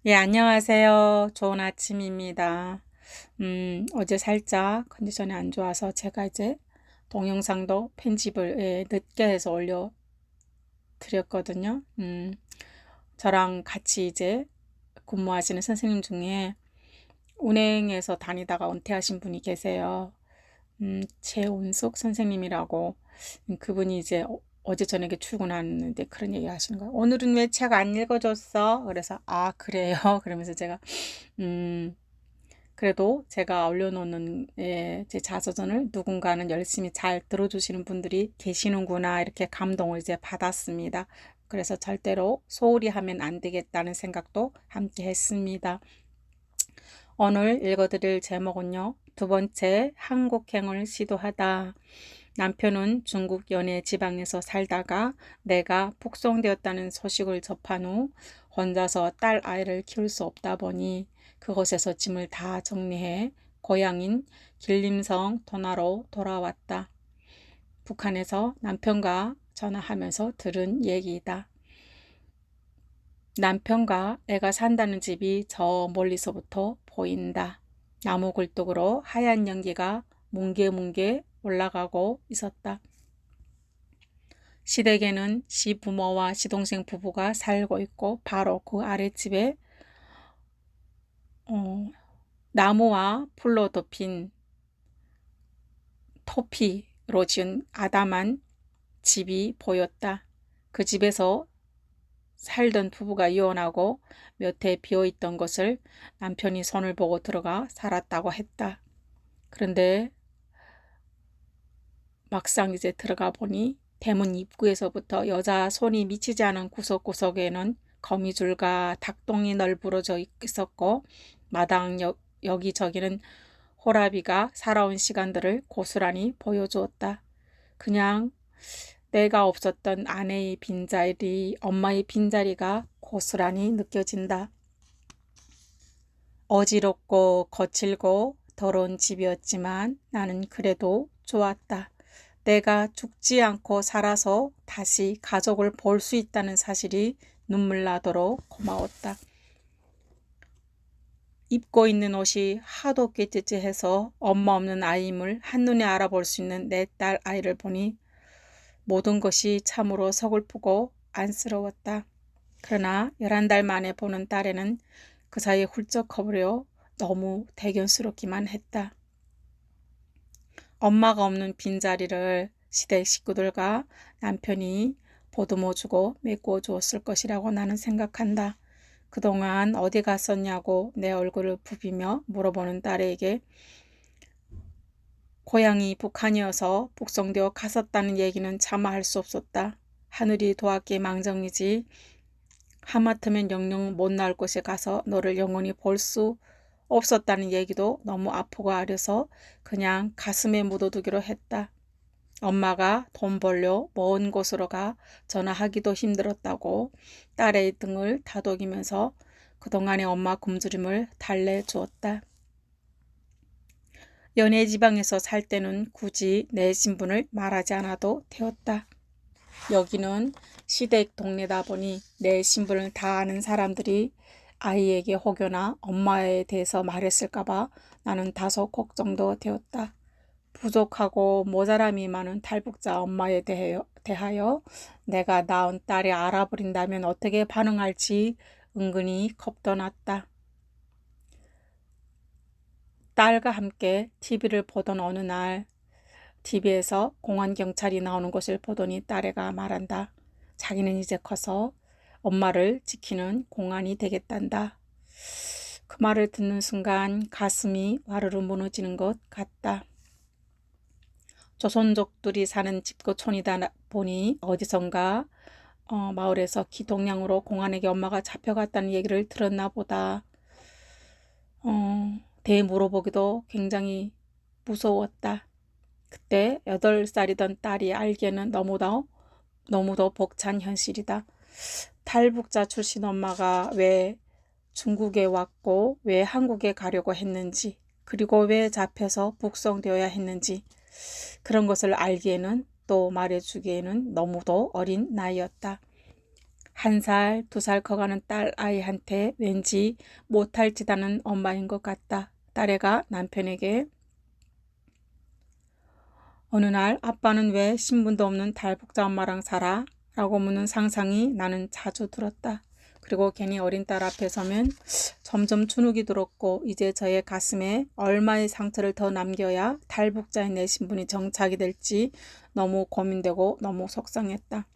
예, 안녕하세요. 좋은 아침입니다. 어제 살짝 컨디션이 안 좋아서 제가 이제 동영상도 편집을 늦게 해서 올려드렸거든요. 저랑 같이 이제 근무하시는 선생님 중에 운행에서 다니다가 은퇴하신 분이 계세요. 최운숙 선생님이라고. 그분이 이제 어제 저녁에 출근하는데 그런 얘기 하시는 거예요. 오늘은 왜 책 안 읽어줬어? 그래서 아, 그래요? 그러면서 제가 음, 그래도 제가 올려놓는 제 자서전을 누군가는 열심히 잘 들어주시는 분들이 계시는구나 이렇게 감동을 이제 받았습니다. 그래서 절대로 소홀히 하면 안 되겠다는 생각도 함께 했습니다. 오늘 읽어드릴 제목은요. 두 번째, 한국행을 시도하다. 남편은 중국 연해 지방에서 살다가 내가 북송되었다는 소식을 접한 후 혼자서 딸 아이를 키울 수 없다 보니 그곳에서 짐을 다 정리해 고향인 길림성 도나로 돌아왔다. 북한에서 남편과 전화하면서 들은 얘기이다. 남편과 애가 산다는 집이 저 멀리서부터 보인다. 나무 굴뚝으로 하얀 연기가 뭉게뭉게 올라가고 있었다. 시댁에는 시부모와 시동생 부부가 살고 있고 바로 그 아랫집에 나무와 풀로 덮인 토피로 지은 아담한 집이 보였다. 그 집에서 살던 부부가 이혼하고 몇 해 비어있던 것을 남편이 손을 보고 들어가 살았다고 했다. 그런데 막상 이제 들어가 보니 대문 입구에서부터 여자 손이 미치지 않은 구석구석에는 거미줄과 닭똥이 널브러져 있었고 마당 여기저기는 호라비가 살아온 시간들을 고스란히 보여주었다. 그냥 내가 없었던 아내의 빈자리, 엄마의 빈자리가 고스란히 느껴진다. 어지럽고 거칠고 더러운 집이었지만 나는 그래도 좋았다. 내가 죽지 않고 살아서 다시 가족을 볼 수 있다는 사실이 눈물 나도록 고마웠다. 입고 있는 옷이 하도 깨찌찌해서 엄마 없는 아이임을 한눈에 알아볼 수 있는 내 딸 아이를 보니 모든 것이 참으로 서글프고 안쓰러웠다. 그러나 11달 만에 보는 딸에는 그 사이에 훌쩍 커버려 너무 대견스럽기만 했다. 엄마가 없는 빈자리를 시댁 식구들과 남편이 보듬어 주고 메꿔 주었을 것이라고 나는 생각한다. 그동안 어디 갔었냐고 내 얼굴을 부비며 물어보는 딸에게 고향이 북한이어서 북송되어 갔었다는 얘기는 차마 할 수 없었다. 하늘이 도왔기 망정이지 하마터면 영영 못 나올 곳에 가서 너를 영원히 볼 수 없었다는 얘기도 너무 아프고 아려서 그냥 가슴에 묻어두기로 했다. 엄마가 돈 벌려 먼 곳으로 가 전화하기도 힘들었다고 딸의 등을 다독이면서 그동안의 엄마 굶주림을 달래주었다. 연해 지방에서 살 때는 굳이 내 신분을 말하지 않아도 되었다. 여기는 시댁 동네다 보니 내 신분을 다 아는 사람들이 아이에게 혹여나 엄마에 대해서 말했을까봐 나는 다소 걱정도 되었다. 부족하고 모자람이 많은 탈북자 엄마에 대하여 내가 낳은 딸이 알아버린다면 어떻게 반응할지 은근히 겁도 났다. 딸과 함께 TV를 보던 어느 날 TV에서 공안경찰이 나오는 것을 보더니 딸애가 말한다. 자기는 이제 커서 엄마를 지키는 공안이 되겠단다. 그 말을 듣는 순간 가슴이 와르르 무너지는 것 같다. 조선족들이 사는 집고촌이다 보니 어디선가 마을에서 기동량으로 공안에게 엄마가 잡혀갔다는 얘기를 들었나 보다. 대물어보기도 굉장히 무서웠다. 그때 8살이던 딸이 알기에는 너무도 벅찬 현실이다. 탈북자 출신 엄마가 왜 중국에 왔고 왜 한국에 가려고 했는지 그리고 왜 잡혀서 북송되어야 했는지 그런 것을 알기에는 또 말해주기에는 너무도 어린 나이였다. 1살, 2살 커가는 딸 아이한테 왠지 못할 짓 하는 엄마인 것 같다. 딸애가 남편에게 어느 날 아빠는 왜 신분도 없는 탈북자 엄마랑 살아? 라고 묻는 상상이 나는 자주 들었다. 그리고 괜히 어린 딸 앞에 서면 점점 주눅이 들었고 이제 저의 가슴에 얼마의 상처를 더 남겨야 탈북자인 내 신분이 정착이 될지 너무 고민되고 너무 속상했다.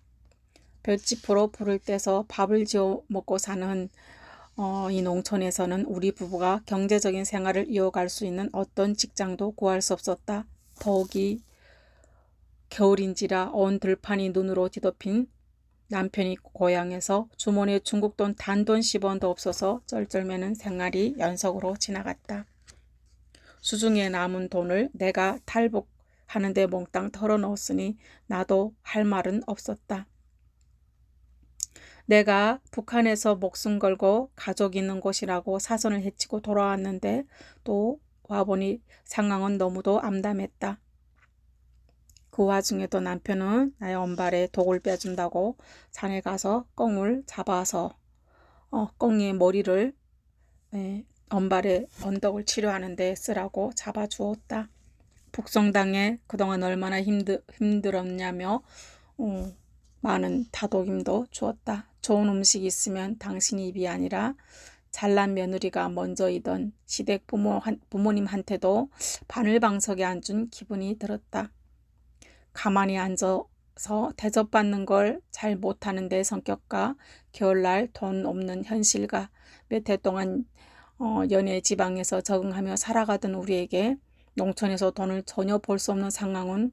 볏짚으로 불을 떼서 밥을 지어 먹고 사는 이 농촌에서는 우리 부부가 경제적인 생활을 이어갈 수 있는 어떤 직장도 구할 수 없었다. 더욱이 겨울인지라 온 들판이 눈으로 뒤덮인 남편이 고향에서 주머니에 중국돈 단돈 10원도 없어서 쩔쩔매는 생활이 연속으로 지나갔다. 수중에 남은 돈을 내가 탈북하는데 몽땅 털어넣었으니 나도 할 말은 없었다. 내가 북한에서 목숨 걸고 가족 있는 곳이라고 사선을 헤치고 돌아왔는데 또 와보니 상황은 너무도 암담했다. 그 와중에도 남편은 나의 엄발에 독을 빼준다고 산에 가서 꽁을 잡아서 꽁의 머리를 엄발에 언덕을 치료하는 데 쓰라고 잡아주었다. 북송당에 그동안 얼마나 힘들었냐며 많은 다독임도 주었다. 좋은 음식이 있으면 당신 입이 아니라 잘난 며느리가 먼저이던 시댁 부모님한테도 바늘방석에 앉은 기분이 들었다. 가만히 앉아서 대접받는 걸 잘 못하는 내 성격과 겨울날 돈 없는 현실과 몇 해 동안 연예 지방에서 적응하며 살아가던 우리에게 농촌에서 돈을 전혀 벌 수 없는 상황은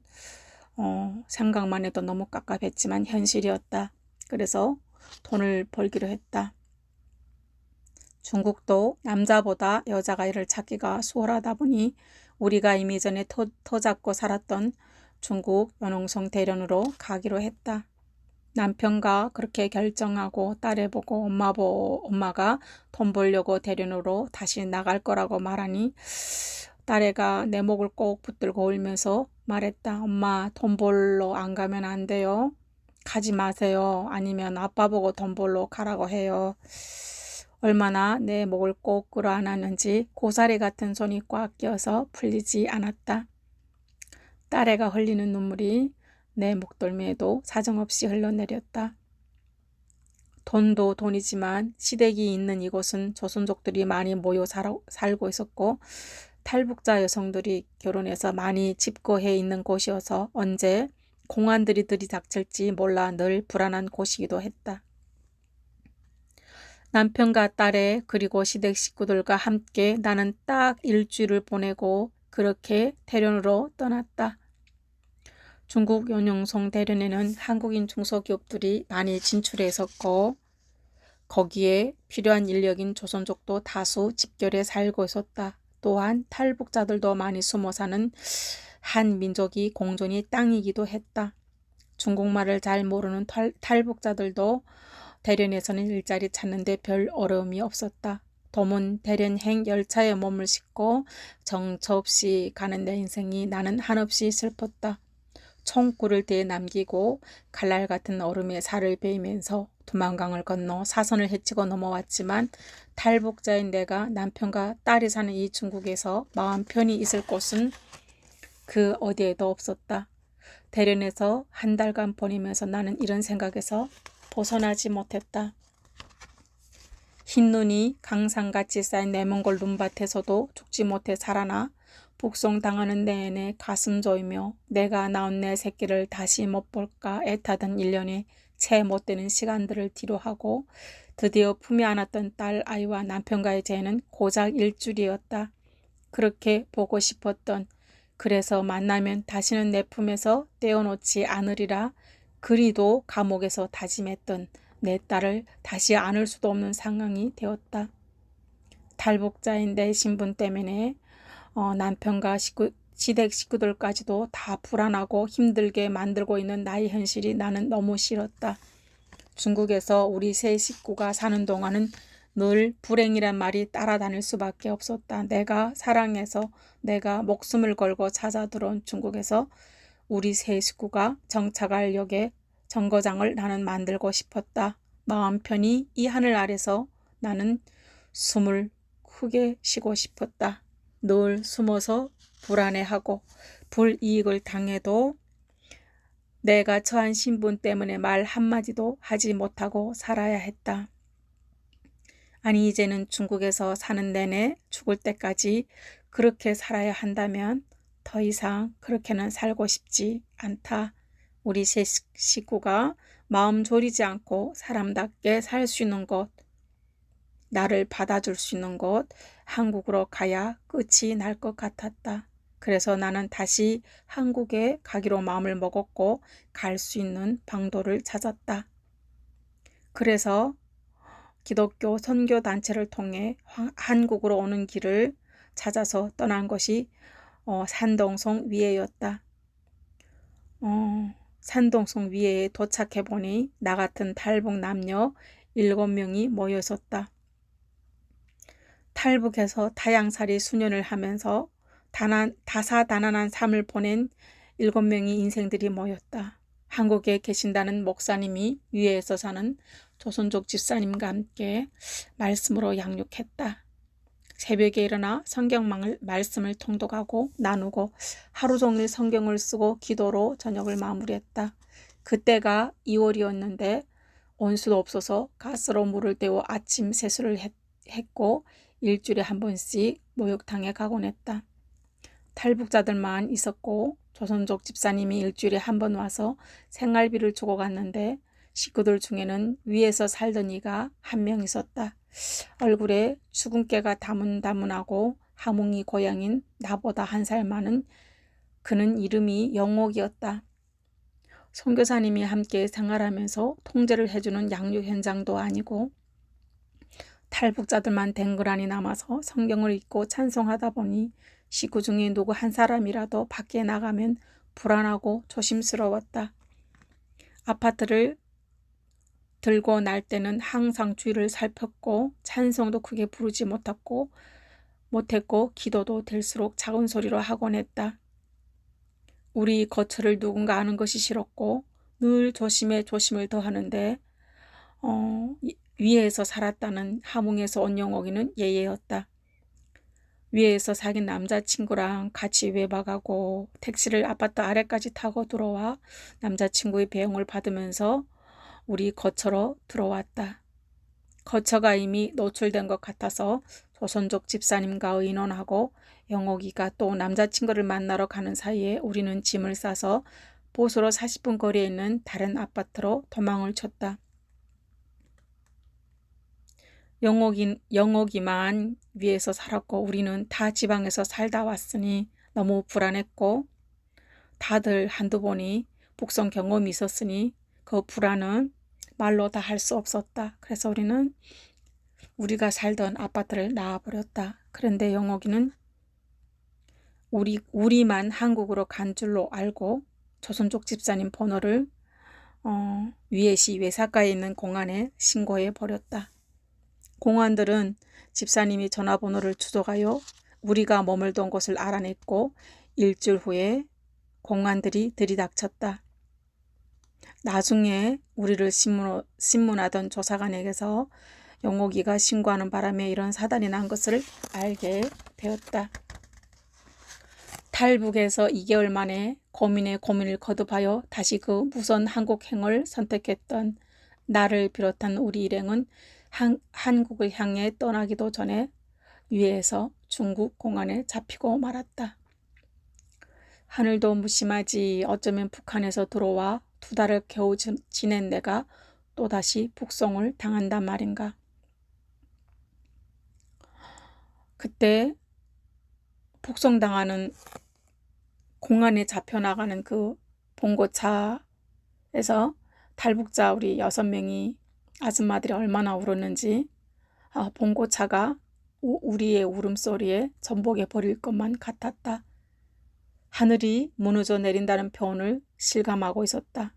생각만 해도 너무 깝깝했지만 현실이었다. 그래서 돈을 벌기로 했다. 중국도 남자보다 여자가 일을 찾기가 수월하다 보니 우리가 이미 전에 터 잡고 살았던 중국 연홍성 대련으로 가기로 했다. 남편과 그렇게 결정하고 딸애 보고 엄마가 돈 벌려고 대련으로 다시 나갈 거라고 말하니 딸애가 내 목을 꼭 붙들고 울면서 말했다. 엄마, 돈 벌러 안 가면 안 돼요. 가지 마세요. 아니면 아빠 보고 돈 벌러 가라고 해요. 얼마나 내 목을 꼭 끌어안았는지 고사리 같은 손이 꽉 끼어서 풀리지 않았다. 딸애가 흘리는 눈물이 내 목덜미에도 사정없이 흘러내렸다. 돈도 돈이지만 시댁이 있는 이곳은 조선족들이 많이 모여 살고 있었고 탈북자 여성들이 결혼해서 많이 집거해 있는 곳이어서 언제 공안들이 들이닥칠지 몰라 늘 불안한 곳이기도 했다. 남편과 딸애 그리고 시댁 식구들과 함께 나는 딱 일주일을 보내고 그렇게 대련으로 떠났다. 중국 연용성 대련에는 한국인 중소기업들이 많이 진출해 있었고 거기에 필요한 인력인 조선족도 다수 집결해 살고 있었다. 또한 탈북자들도 많이 숨어 사는 한 민족이 공존이 땅이기도 했다. 중국말을 잘 모르는 탈북자들도 대련에서는 일자리 찾는데 별 어려움이 없었다. 도문 대련행 열차에 몸을 싣고 정처 없이 가는 내 인생이 나는 한없이 슬펐다. 총구를 대에 남기고 칼날 같은 얼음에 살을 베이면서 두만강을 건너 사선을 헤치고 넘어왔지만 탈북자인 내가 남편과 딸이 사는 이 중국에서 마음 편히 있을 곳은 그 어디에도 없었다. 대련에서 한 달간 보내면서 나는 이런 생각에서 벗어나지 못했다. 흰눈이 강산같이 쌓인 내몽골 눈밭에서도 죽지 못해 살아나 북송당하는 내내 가슴 조이며 내가 낳은 내 새끼를 다시 못 볼까 애타던 1년에 채 못 되는 시간들을 뒤로하고 드디어 품에 안았던 딸 아이와 남편과의 재회는 고작 일주일이었다. 그렇게 보고 싶었던 그래서 만나면 다시는 내 품에서 떼어놓지 않으리라 그리도 감옥에서 다짐했던 내 딸을 다시 안을 수도 없는 상황이 되었다. 탈북자인 내 신분 때문에 남편과 시댁 식구들까지도 다 불안하고 힘들게 만들고 있는 나의 현실이 나는 너무 싫었다. 중국에서 우리 세 식구가 사는 동안은 늘 불행이란 말이 따라다닐 수밖에 없었다. 내가 사랑해서 내가 목숨을 걸고 찾아 들어온 중국에서 우리 세 식구가 정착할 역에 정거장을 나는 만들고 싶었다. 마음 편히 이 하늘 아래서 나는 숨을 크게 쉬고 싶었다. 늘 숨어서 불안해하고 불이익을 당해도 내가 처한 신분 때문에 말 한마디도 하지 못하고 살아야 했다. 아니 이제는 중국에서 사는 내내 죽을 때까지 그렇게 살아야 한다면 더 이상 그렇게는 살고 싶지 않다. 우리 세 식구가 마음 졸이지 않고 사람답게 살 수 있는 곳, 나를 받아줄 수 있는 곳, 한국으로 가야 끝이 날 것 같았다. 그래서 나는 다시 한국에 가기로 마음을 먹었고 갈 수 있는 방도를 찾았다. 그래서 기독교 선교 단체를 통해 한국으로 오는 길을 찾아서 떠난 것이 산동송 위에였다. 산동송 위에에 도착해 보니 나 같은 탈북 남녀 7명이 모여 있었다. 탈북해서 타양살이 수년을 하면서 다사다난한 삶을 보낸 7명의 인생들이 모였다. 한국에 계신다는 목사님이 위에서 사는 조선족 집사님과 함께 말씀으로 양육했다. 새벽에 일어나 성경 말씀을 통독하고 나누고 하루 종일 성경을 쓰고 기도로 저녁을 마무리했다. 그때가 2월이었는데 온수도 없어서 가스로 물을 데워 아침 세수를 했고 일주일에 한 번씩 목욕탕에 가곤 했다. 탈북자들만 있었고 조선족 집사님이 일주일에 한 번 와서 생활비를 주고 갔는데 식구들 중에는 위에서 살던 이가 한 명 있었다. 얼굴에 주근깨가 다문다문하고 하몽이 고향인 나보다 한 살 많은 그는 이름이 영옥이었다. 선교사님이 함께 생활하면서 통제를 해주는 양육 현장도 아니고 탈북자들만 댕그라니 남아서 성경을 읽고 찬송하다 보니 식구 중에 누구 한 사람이라도 밖에 나가면 불안하고 조심스러웠다. 아파트를 들고 날 때는 항상 주위를 살폈고 찬송도 크게 부르지 못했고 기도도 될수록 작은 소리로 하곤 했다. 우리 거처를 누군가 아는 것이 싫었고 늘 조심에 조심을 더하는데 위에서 살았다는 함흥에서 온 영옥이는 예예였다. 위에서 사귄 남자친구랑 같이 외박하고 택시를 아파트 아래까지 타고 들어와 남자친구의 배웅을 받으면서 우리 거처로 들어왔다. 거처가 이미 노출된 것 같아서 조선족 집사님과 의논하고 영옥이가 또 남자친구를 만나러 가는 사이에 우리는 짐을 싸서 보수로 40분 거리에 있는 다른 아파트로 도망을 쳤다. 영옥이만 위에서 살았고 우리는 다 지방에서 살다 왔으니 너무 불안했고 다들 한두 번이 북송 경험이 있었으니 그 불안은 말로 다 할 수 없었다. 그래서 우리는 우리가 살던 아파트를 나와버렸다. 그런데 영옥이는 우리만 한국으로 간 줄로 알고 조선족 집사님 번호를 위에시 외사가에 있는 공안에 신고해 버렸다. 공안들은 집사님이 전화번호를 추적하여 우리가 머물던 곳을 알아냈고 일주일 후에 공안들이 들이닥쳤다. 나중에 우리를 신문하던 조사관에게서 영옥이가 신고하는 바람에 이런 사단이 난 것을 알게 되었다. 탈북에서 2개월 만에 고민에 고민을 거듭하여 다시 그 무선 한국행을 선택했던 나를 비롯한 우리 일행은 한국을 향해 떠나기도 전에 위에서 중국 공안에 잡히고 말았다. 하늘도 무심하지 어쩌면 북한에서 들어와 2달을 겨우 지낸 내가 또다시 북송을 당한단 말인가. 그때 북송당하는 공안에 잡혀나가는 그 봉고차에서 탈북자 우리 6명이 아줌마들이 얼마나 울었는지 봉고차가 우리의 울음소리에 전복해 버릴 것만 같았다. 하늘이 무너져 내린다는 표현을 실감하고 있었다.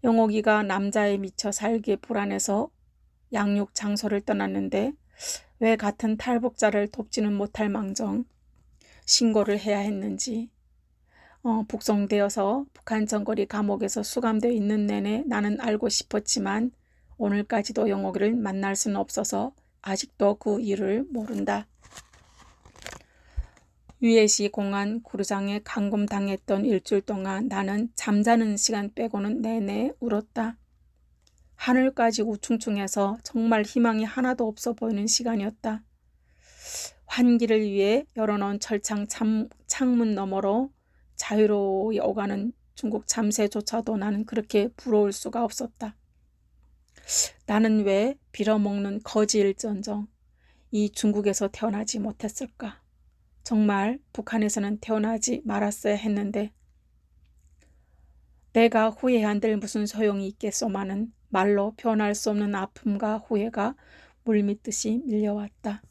영옥이가 남자에 미쳐 살기에 불안해서 양육 장소를 떠났는데 왜 같은 탈북자를 돕지는 못할 망정 신고를 해야 했는지 북송되어서 북한 정거리 감옥에서 수감되어 있는 내내 나는 알고 싶었지만 오늘까지도 영옥이를 만날 수는 없어서 아직도 그 이유를 모른다. 유해시 공안 구르장에 감금당했던 일주일 동안 나는 잠자는 시간 빼고는 내내 울었다. 하늘까지 우중충해서 정말 희망이 하나도 없어 보이는 시간이었다. 환기를 위해 열어놓은 철창 창문 너머로 자유로이 오가는 중국 참새조차도 나는 그렇게 부러울 수가 없었다. 나는 왜 빌어먹는 거지일전정 이 중국에서 태어나지 못했을까? 정말 북한에서는 태어나지 말았어야 했는데 내가 후회한들 무슨 소용이 있겠소마는 말로 표현할 수 없는 아픔과 후회가 물밀듯이 밀려왔다.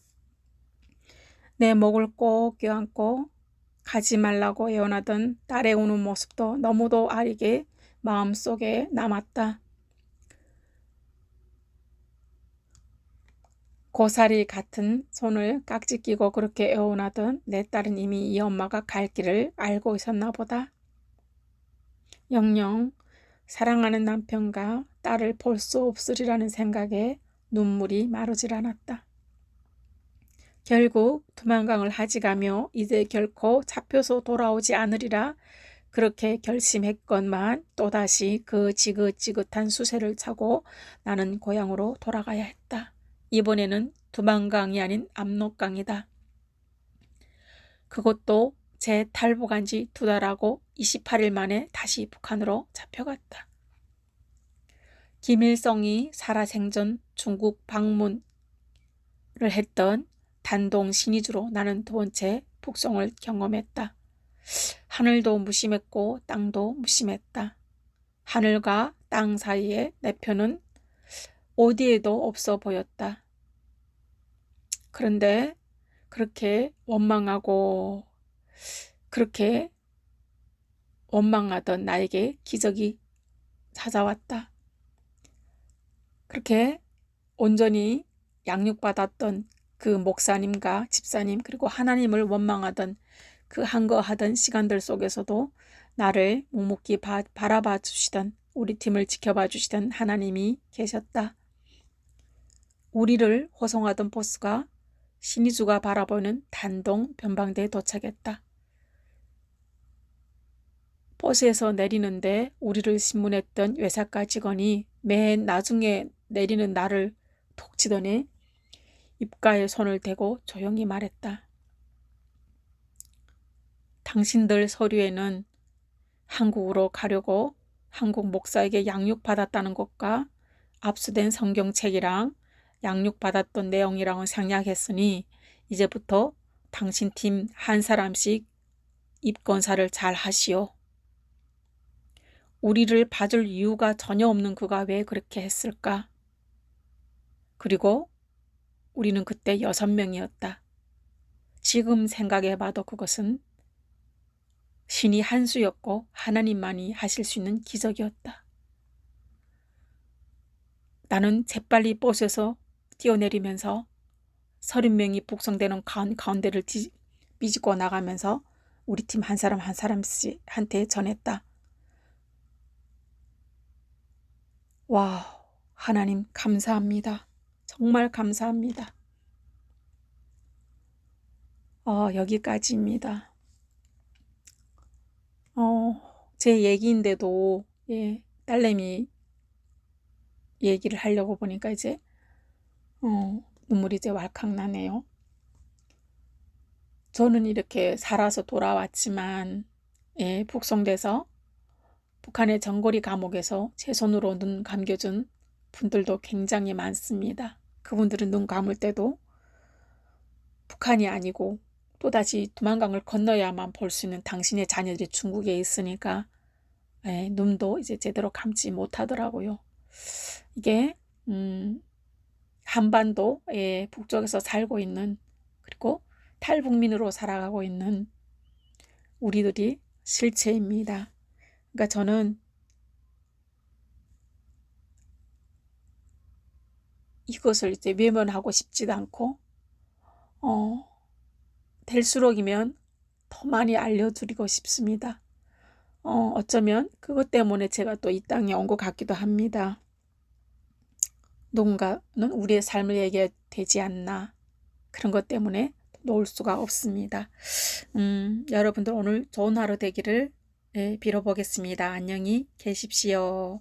내 목을 꼭 껴안고 가지 말라고 애원하던 딸의 우는 모습도 너무도 아리게 마음속에 남았다. 고사리 같은 손을 깍지 끼고 그렇게 애원하던 내 딸은 이미 이 엄마가 갈 길을 알고 있었나 보다. 영영 사랑하는 남편과 딸을 볼 수 없으리라는 생각에 눈물이 마르질 않았다. 결국 두만강을 하직하며 이제 결코 잡혀서 돌아오지 않으리라 그렇게 결심했건만 또다시 그 지긋지긋한 수세를 차고 나는 고향으로 돌아가야 했다. 이번에는 두만강이 아닌 압록강이다. 그것도 제 탈북한 지 2달하고 28일 만에 다시 북한으로 잡혀갔다. 김일성이 살아생전 중국 방문을 했던 단동 신의주로 나는 2번째 북송을 경험했다. 하늘도 무심했고 땅도 무심했다. 하늘과 땅 사이에 내 편은 어디에도 없어 보였다. 그런데 그렇게 원망하던 나에게 기적이 찾아왔다. 그렇게 온전히 양육받았던 그 목사님과 집사님 그리고 하나님을 원망하던 그 한거하던 시간들 속에서도 나를 묵묵히 바라봐 주시던 우리 팀을 지켜봐 주시던 하나님이 계셨다. 우리를 호송하던 버스가 신의주가 바라보는 단동 변방대에 도착했다. 버스에서 내리는데 우리를 신문했던 외사과 직원이 맨 나중에 내리는 나를 톡 치더니 입가에 손을 대고 조용히 말했다. 당신들 서류에는 한국으로 가려고 한국 목사에게 양육받았다는 것과 압수된 성경책이랑 양육받았던 내용이랑은 생략했으니 이제부터 당신 팀 한 사람씩 입건사를 잘 하시오. 우리를 봐줄 이유가 전혀 없는 그가 왜 그렇게 했을까? 그리고 우리는 그때 6명이었다. 지금 생각해봐도 그것은 신이 한 수였고 하나님만이 하실 수 있는 기적이었다. 나는 재빨리 버스에서 뛰어내리면서 30명이 북송되는 가운데를 삐집고 나가면서 우리 팀 한 사람 한 사람씩한테 전했다. 와, 하나님 감사합니다. 정말 감사합니다. 여기까지입니다. 제 얘기인데도 딸내미 얘기를 하려고 보니까 이제 눈물이 이제 왈칵 나네요. 저는 이렇게 살아서 돌아왔지만 북송돼서 북한의 정거리 감옥에서 제 손으로 눈 감겨준 분들도 굉장히 많습니다. 그분들은 눈 감을 때도 북한이 아니고 또다시 두만강을 건너야만 볼 수 있는 당신의 자녀들이 중국에 있으니까 눈도 이제 제대로 감지 못하더라고요. 이게 한반도의 북쪽에서 살고 있는 그리고 탈북민으로 살아가고 있는 우리들이 실체입니다. 그러니까 저는 이것을 이제 외면하고 싶지도 않고 될수록이면 더 많이 알려드리고 싶습니다. 어쩌면 그것 때문에 제가 또 이 땅에 온 것 같기도 합니다. 누군가는 우리의 삶을 얘기해야 되지 않나. 그런 것 때문에 놓을 수가 없습니다. 여러분들 오늘 좋은 하루 되기를 빌어보겠습니다. 안녕히 계십시오.